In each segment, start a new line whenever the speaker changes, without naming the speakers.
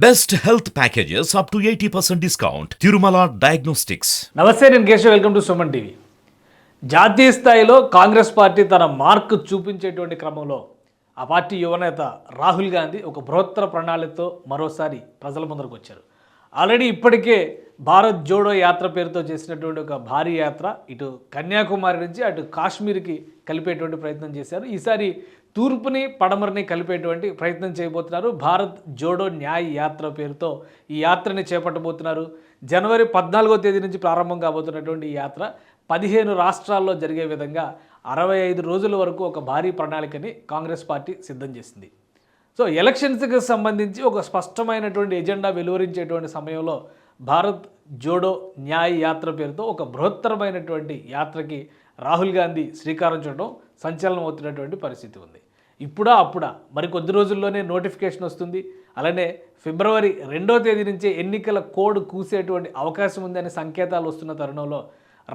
Best health packages up to 80% discount. Tirumala Diagnostics.
నమస్తే, నేను Keshav. Welcome to Suman TV. జాతీయ స్థాయిలో కాంగ్రెస్ పార్టీ తన మార్క్ చూపించేటువంటి క్రమంలో ఆ పార్టీ యువనేత రాహుల్ గాంధీ ఒక బృహత్తర ప్రణాళికతో మరోసారి ప్రజల ముందరకు వచ్చారు. ఆల్రెడీ ఇప్పటికే భారత్ జోడో యాత్ర పేరుతో చేసినటువంటి ఒక భారీ యాత్ర ఇటు కన్యాకుమారి నుంచి అటు కాశ్మీర్కి కలిపేటువంటి ప్రయత్నం చేశారు. ఈసారి తూర్పుని పడమరని కలిపేటువంటి ప్రయత్నం చేయబోతున్నారు. భారత్ జోడో న్యాయ్ యాత్ర పేరుతో ఈ యాత్రని చేపట్టబోతున్నారు. జనవరి 14వ తేదీ నుంచి ప్రారంభం కాబోతున్నటువంటి ఈ యాత్ర 15 రాష్ట్రాల్లో జరిగే విధంగా 65 రోజుల వరకు ఒక భారీ ప్రణాళికని కాంగ్రెస్ పార్టీ సిద్ధం చేసింది. సో ఎలక్షన్స్కి సంబంధించి ఒక స్పష్టమైనటువంటి ఎజెండా వెలువరించేటువంటి సమయంలో భారత్ జోడో న్యాయ్ యాత్ర పేరుతో ఒక బృహత్తరమైనటువంటి యాత్రకి రాహుల్ గాంధీ శ్రీకారం చుట్టడం సంచలనం అవుతున్నటువంటి పరిస్థితి ఉంది. అప్పుడా మరి కొద్ది రోజుల్లోనే నోటిఫికేషన్ వస్తుంది. అలానే ఫిబ్రవరి 2వ తేదీ నుంచే ఎన్నికల కోడ్ కూసేటువంటి అవకాశం ఉందనే సంకేతాలు వస్తున్న తరుణంలో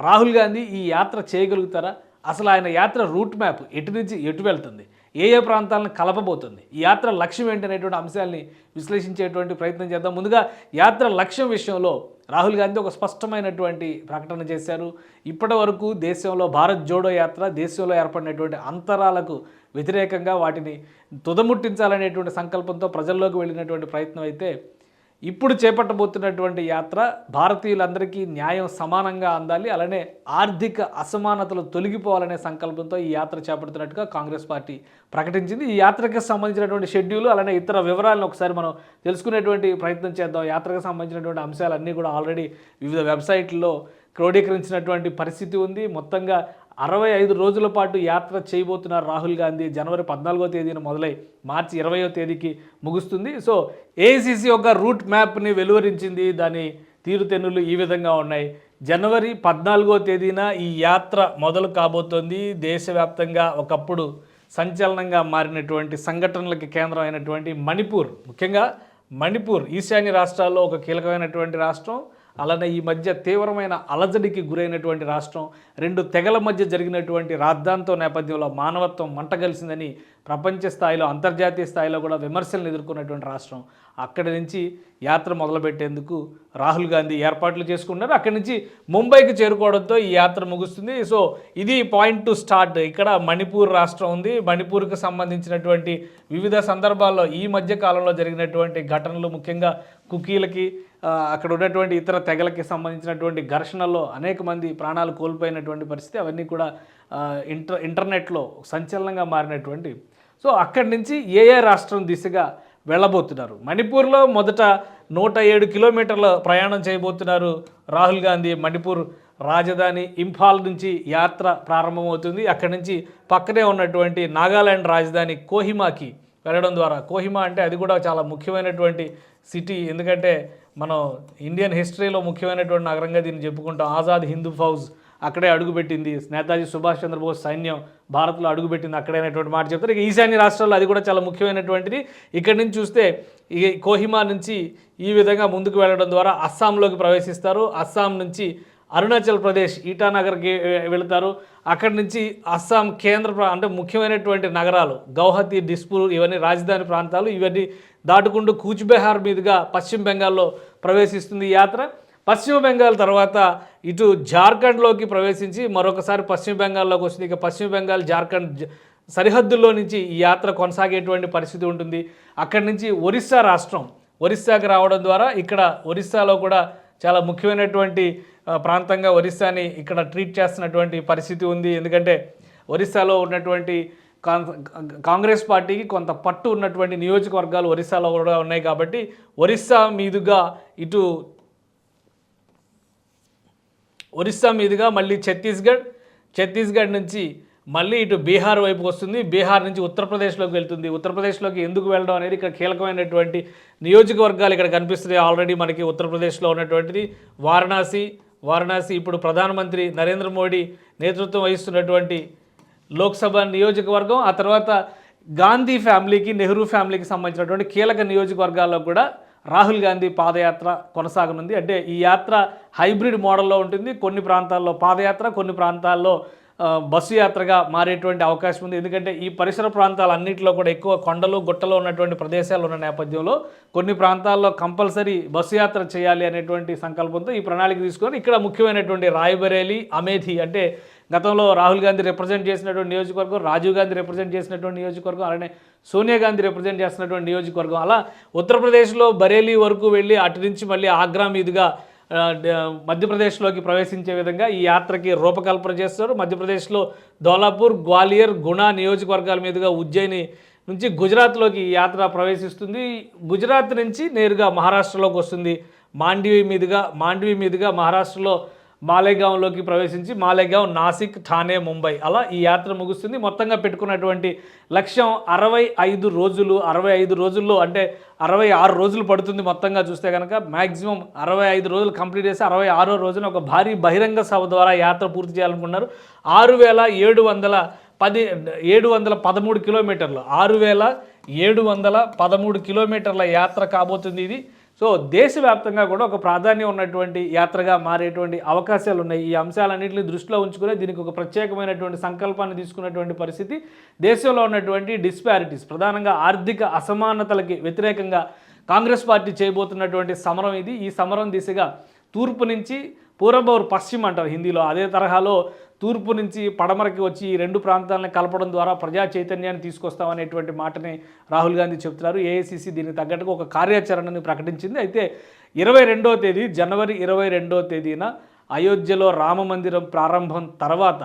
రాహుల్ గాంధీ ఈ యాత్ర చేయగలుగుతారా? అసలు ఆయన యాత్ర రూట్ మ్యాప్ ఎటు నుంచి ఎటు వెళ్తుంది, ఏ ప్రాంతాలను కలపబోతుంది, ఈ యాత్ర లక్ష్యం ఏంటనేటువంటి అంశాలని విశ్లేషించేటువంటి ప్రయత్నం చేద్దాం. ముందుగా యాత్ర లక్ష్యం విషయంలో రాహుల్ గాంధీ ఒక స్పష్టమైనటువంటి ప్రకటన చేశారు. ఇప్పటి వరకు దేశంలో భారత్ జోడో యాత్ర దేశంలో ఏర్పడినటువంటి అంతరాలకు వ్యతిరేకంగా వాటిని తుదముట్టించాలనేటువంటి సంకల్పంతో ప్రజల్లోకి వెళ్ళినటువంటి ప్రయత్నం అయితే, ఇప్పుడు చేపట్టబోతున్నటువంటి యాత్ర భారతీయులందరికీ న్యాయం సమానంగా అందాలి, అలానే ఆర్థిక అసమానతలు తొలగిపోవాలనే సంకల్పంతో ఈ యాత్ర చేపడుతున్నట్టుగా కాంగ్రెస్ పార్టీ ప్రకటించింది. ఈ యాత్రకు సంబంధించినటువంటి షెడ్యూల్ అలానే ఇతర వివరాలను ఒకసారి మనం తెలుసుకునేటువంటి ప్రయత్నం చేద్దాం. యాత్రకు సంబంధించినటువంటి అంశాలన్నీ కూడా ఆల్రెడీ వివిధ వెబ్సైట్లలో క్రోడీకరించినటువంటి పరిస్థితి ఉంది. మొత్తంగా 65 రోజుల పాటు యాత్ర చేయబోతున్నారు రాహుల్ గాంధీ. జనవరి 14వ తేదీన మొదలై మార్చి 20వ తేదీకి ముగుస్తుంది. సో ఏఐసిసి ఒక రూట్ మ్యాప్ని వెలువరించింది. దాని తీరుతెన్నులు ఈ విధంగా ఉన్నాయి. జనవరి 14వ తేదీన ఈ యాత్ర మొదలు కాబోతోంది. దేశవ్యాప్తంగా ఒకప్పుడు సంచలనంగా మారినటువంటి సంఘటనలకి కేంద్రం అయినటువంటి మణిపూర్, ముఖ్యంగా మణిపూర్ ఈశాన్య రాష్ట్రాల్లో ఒక కీలకమైనటువంటి రాష్ట్రం. అలానే ఈ మధ్య తీవ్రమైన అలజడికి గురైనటువంటి రాష్ట్రం. 2 తెగల మధ్య జరిగినటువంటి రాద్ధాంతో నేపథ్యంలో మానవత్వం మంటగలిసిందని ప్రపంచ స్థాయిలో అంతర్జాతీయ స్థాయిలో కూడా విమర్శలను ఎదుర్కొన్నటువంటి రాష్ట్రం. అక్కడి నుంచి యాత్ర మొదలుపెట్టేందుకు రాహుల్ గాంధీ ఏర్పాట్లు చేసుకున్నారు. అక్కడి నుంచి ముంబైకి చేరుకోవడంతో ఈ యాత్ర ముగుస్తుంది. సో ఇది పాయింట్ టు స్టార్ట్. ఇక్కడ మణిపూర్ రాష్ట్రం ఉంది. మణిపూర్కి సంబంధించినటువంటి వివిధ సందర్భాల్లో ఈ మధ్య కాలంలో జరిగినటువంటి ఘటనలు, ముఖ్యంగా కుకీలకి అక్కడ ఉన్నటువంటి ఇతర తెగలకి సంబంధించినటువంటి ఘర్షణల్లో అనేక మంది ప్రాణాలు కోల్పోయినటువంటి పరిస్థితి, అవన్నీ కూడా ఇంటర్నెట్లో సంచలనంగా మారినటువంటి. సో అక్కడి నుంచి ఏ రాష్ట్రం దిశగా వెళ్ళబోతున్నారు? మణిపూర్లో మొదట 107 కిలోమీటర్ల ప్రయాణం చేయబోతున్నారు రాహుల్ గాంధీ. మణిపూర్ రాజధాని ఇంఫాల్ నుంచి యాత్ర ప్రారంభమవుతుంది. అక్కడి నుంచి పక్కనే ఉన్నటువంటి నాగాలాండ్ రాజధాని కోహిమాకి వెళ్ళడం ద్వారా, కోహిమా అంటే అది కూడా చాలా ముఖ్యమైనటువంటి సిటీ, ఎందుకంటే మనం ఇండియన్ హిస్టరీలో ముఖ్యమైనటువంటి నగరంగా దీన్ని చెప్పుకుంటాం. ఆజాద్ హిందూ ఫౌజ్ అక్కడే అడుగుపెట్టింది. నేతాజీ సుభాష్ చంద్రబోస్ సైన్యం భారత్లో అడుగుపెట్టింది అక్కడైనటువంటి మాట చెప్తారు. ఇక ఈశాన్య రాష్ట్రాల్లో అది కూడా చాలా ముఖ్యమైనటువంటిది. ఇక్కడి నుంచి చూస్తే ఈ కోహిమా నుంచి ఈ విధంగా ముందుకు వెళ్ళడం ద్వారా అస్సాంలోకి ప్రవేశిస్తారు. అస్సాం నుంచి అరుణాచల్ ప్రదేశ్ ఈటానగర్కి వెళతారు. అక్కడి నుంచి అస్సాం అంటే ముఖ్యమైనటువంటి నగరాలు గౌహతి, డిస్పూర్, ఇవన్నీ రాజధాని ప్రాంతాలు. ఇవన్నీ దాటుకుంటూ కూచ్బెహార్ మీదుగా పశ్చిమ బెంగాల్లో ప్రవేశిస్తుంది ఈ యాత్ర. పశ్చిమ బెంగాల్ తర్వాత ఇటు జార్ఖండ్లోకి ప్రవేశించి మరొకసారి పశ్చిమ బెంగాల్లోకి వస్తుంది. ఇక పశ్చిమ బెంగాల్ జార్ఖండ్ సరిహద్దుల్లో నుంచి ఈ యాత్ర కొనసాగేటువంటి పరిస్థితి ఉంటుంది. అక్కడి నుంచి ఒరిస్సా రాష్ట్రం, ఒరిస్సాకి రావడం ద్వారా ఇక్కడ ఒరిస్సాలో కూడా చాలా ముఖ్యమైనటువంటి ప్రాంతంగా ఒరిస్సాని ఇక్కడ ట్రీట్ చేస్తున్నటువంటి పరిస్థితి ఉంది. ఎందుకంటే ఒరిస్సాలో ఉన్నటువంటి కాంగ్రెస్ పార్టీకి కొంత పట్టు ఉన్నటువంటి నియోజకవర్గాలు ఒరిస్సాలో కూడా ఉన్నాయి. కాబట్టి ఒరిస్సా మీదుగా మళ్ళీ ఛత్తీస్గఢ్ నుంచి మళ్ళీ ఇటు బీహార్ వైపుకి వస్తుంది. బీహార్ నుంచి ఉత్తరప్రదేశ్లోకి వెళ్తుంది. ఉత్తరప్రదేశ్లోకి ఎందుకు వెళ్ళడం అనేది ఇక్కడ కీలకమైనటువంటి నియోజకవర్గాలు ఇక్కడ కనిపిస్తున్నాయి. ఆల్రెడీ మనకి ఉత్తరప్రదేశ్లో ఉన్నటువంటిది వారణాసి ఇప్పుడు ప్రధానమంత్రి నరేంద్ర మోడీ నేతృత్వం వహిస్తున్నటువంటి లోక్సభ నియోజకవర్గం. ఆ తర్వాత గాంధీ ఫ్యామిలీకి, నెహ్రూ ఫ్యామిలీకి సంబంధించినటువంటి కీలక నియోజకవర్గాల్లో కూడా రాహుల్ గాంధీ పాదయాత్ర కొనసాగనుంది. అంటే ఈ యాత్ర హైబ్రిడ్ మోడల్లో ఉంటుంది. కొన్ని ప్రాంతాల్లో పాదయాత్ర, కొన్ని ప్రాంతాల్లో బస్సు యాత్రగా మారేటువంటి అవకాశం ఉంది. ఎందుకంటే ఈ పరిసర ప్రాంతాలన్నింటిలో కూడా ఎక్కువ కొండలు గుట్టలు ఉన్నటువంటి ప్రదేశాలు ఉన్న నేపథ్యంలో కొన్ని ప్రాంతాల్లో కంపల్సరీ బస్సు యాత్ర చేయాలి అనేటువంటి సంకల్పంతో ఈ ప్రణాళిక తీసుకొని ఇక్కడ ముఖ్యమైనటువంటి రాయ్బరేలీ, అమేథీ అంటే గతంలో రాహుల్ గాంధీ రిప్రజెంట్ చేసినటువంటి నియోజకవర్గం, రాజీవ్ గాంధీ రిప్రజెంట్ చేసినటువంటి నియోజకవర్గం, అలానే సోనియా గాంధీ రిప్రజెంట్ చేసినటువంటి నియోజకవర్గం, అలా ఉత్తరప్రదేశ్లో బరేలీ వరకు వెళ్ళి అటు నుంచి మళ్ళీ ఆగ్రా మీదుగా మధ్యప్రదేశ్లోకి ప్రవేశించే విధంగా ఈ యాత్రకి రూపకల్పన చేస్తారు. మధ్యప్రదేశ్లో ధోలాపూర్, గ్వాలియర్, గుణా నియోజకవర్గాల మీదుగా ఉజ్జయిని నుంచి గుజరాత్లోకి ఈ యాత్ర ప్రవేశిస్తుంది. గుజరాత్ నుంచి నేరుగా మహారాష్ట్రలోకి వస్తుంది. మాండ్వీ మీదుగా మహారాష్ట్రలో మాలేగాంలోకి ప్రవేశించి మాలేగాం, నాసిక్, ఠానే, ముంబై అలా ఈ యాత్ర ముగుస్తుంది. మొత్తంగా పెట్టుకున్నటువంటి లక్ష్యం 65 రోజులు. 65 రోజుల్లో అంటే 66 రోజులు పడుతుంది మొత్తంగా చూస్తే కనుక. మ్యాక్సిమం 65 రోజులు కంప్లీట్ చేసి 66వ రోజున ఒక భారీ బహిరంగ సభ ద్వారా యాత్ర పూర్తి చేయాలనుకున్నారు. 713 కిలోమీటర్లు 6713 కిలోమీటర్ల యాత్ర కాబోతుంది ఇది. సో దేశవ్యాప్తంగా కూడా ఒక ప్రాధాన్యం ఉన్నటువంటి యాత్రగా మారేటువంటి అవకాశాలు ఉన్నాయి. ఈ అంశాలన్నింటినీ దృష్టిలో ఉంచుకునే దీనికి ఒక ప్రత్యేకమైనటువంటి సంకల్పాన్ని తీసుకున్నటువంటి పరిస్థితి. దేశంలో ఉన్నటువంటి డిస్పారిటీస్, ప్రధానంగా ఆర్థిక అసమానతలకి వ్యతిరేకంగా కాంగ్రెస్ పార్టీ చేయబోతున్నటువంటి సమరం ఇది. ఈ సమరం దిశగా తూర్పు నుంచి పూరబ్ और పశ్చిమ అంటారు హిందీలో, అదే తరహాలో తూర్పు నుంచి పడమరకి వచ్చి ఈ రెండు ప్రాంతాలను కలపడం ద్వారా ప్రజా చైతన్యాన్ని తీసుకొస్తామనేటువంటి మాటని రాహుల్ గాంధీ చెబుతున్నారు. ఏఐసిసి దీనికి తగ్గట్టుగా ఒక కార్యాచరణని ప్రకటించింది. అయితే జనవరి 22వ తేదీన అయోధ్యలో రామ మందిరం ప్రారంభం తర్వాత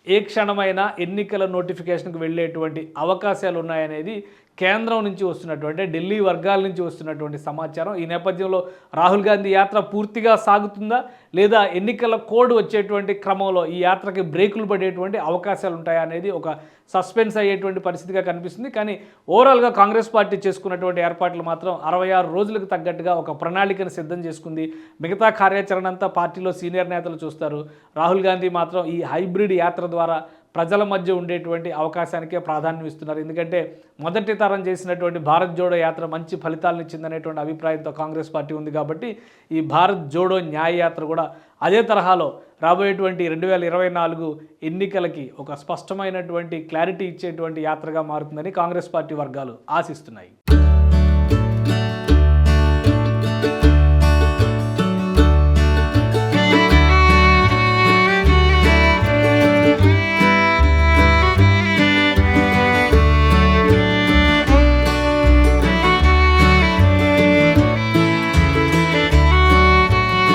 ఏ క్షణమైనా ఎన్నికల నోటిఫికేషన్కి వెళ్ళేటువంటి అవకాశాలు ఉన్నాయనేది కేంద్రం నుంచి వస్తున్నటువంటి, ఢిల్లీ వర్గాల నుంచి వస్తున్నటువంటి సమాచారం. ఈ నేపథ్యంలో రాహుల్ గాంధీ యాత్ర పూర్తిగా సాగుతుందా లేదా ఎన్నికల కోడ్ వచ్చేటువంటి క్రమంలో ఈ యాత్రకి బ్రేకులు పడేటువంటి అవకాశాలు ఉంటాయా అనేది ఒక సస్పెన్స్ అయ్యేటువంటి పరిస్థితిగా కనిపిస్తుంది. కానీ ఓవరాల్గా కాంగ్రెస్ పార్టీ చేసుకున్నటువంటి ఏర్పాట్లు మాత్రం 66 రోజులకు తగ్గట్టుగా ఒక ప్రణాళికను సిద్ధం చేసుకుంది. మిగతా కార్యాచరణ అంతా పార్టీలో సీనియర్ నేతలు చూస్తారు. రాహుల్ గాంధీ మాత్రం ఈ హైబ్రిడ్ యాత్ర ద్వారా ప్రజల మధ్య ఉండేటువంటి అవకాశానికే ప్రాధాన్యం ఇస్తున్నారు. ఎందుకంటే మొదటి తరం చేసినటువంటి భారత్ జోడో యాత్ర మంచి ఫలితాలను ఇచ్చిందనేటువంటి అభిప్రాయంతో కాంగ్రెస్ పార్టీ ఉంది. కాబట్టి ఈ భారత్ జోడో న్యాయ యాత్ర కూడా అదే తరహాలో రాబోయేటువంటి 2024 ఎన్నికలకి ఒక స్పష్టమైనటువంటి క్లారిటీ ఇచ్చేటువంటి యాత్రగా మారుతుందని కాంగ్రెస్ పార్టీ వర్గాలు ఆశిస్తున్నాయి.